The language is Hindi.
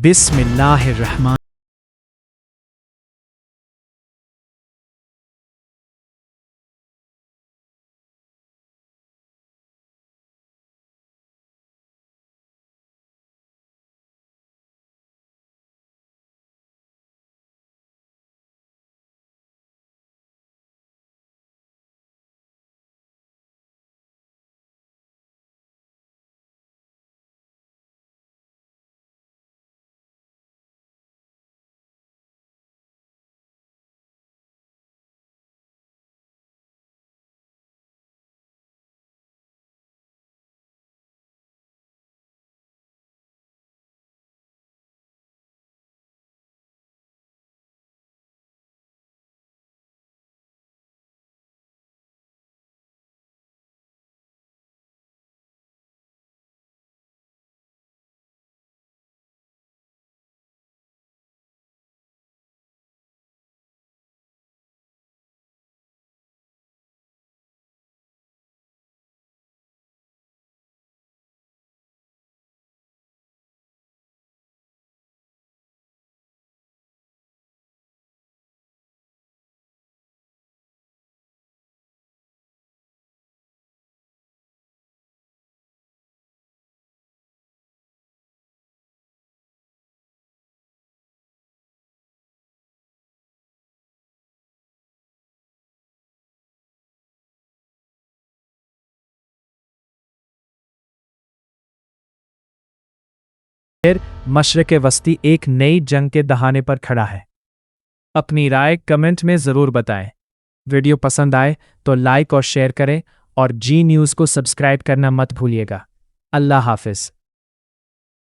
बिस्मिल्लाहिर्रहमान। फिर मशरिक़ वस्ती एक नई जंग के दहाने पर खड़ा है। अपनी राय कमेंट में ज़रूर बताएं। वीडियो पसंद आए तो लाइक और शेयर करें और जी न्यूज़ को सब्सक्राइब करना मत भूलिएगा। अल्लाह हाफ़िज़।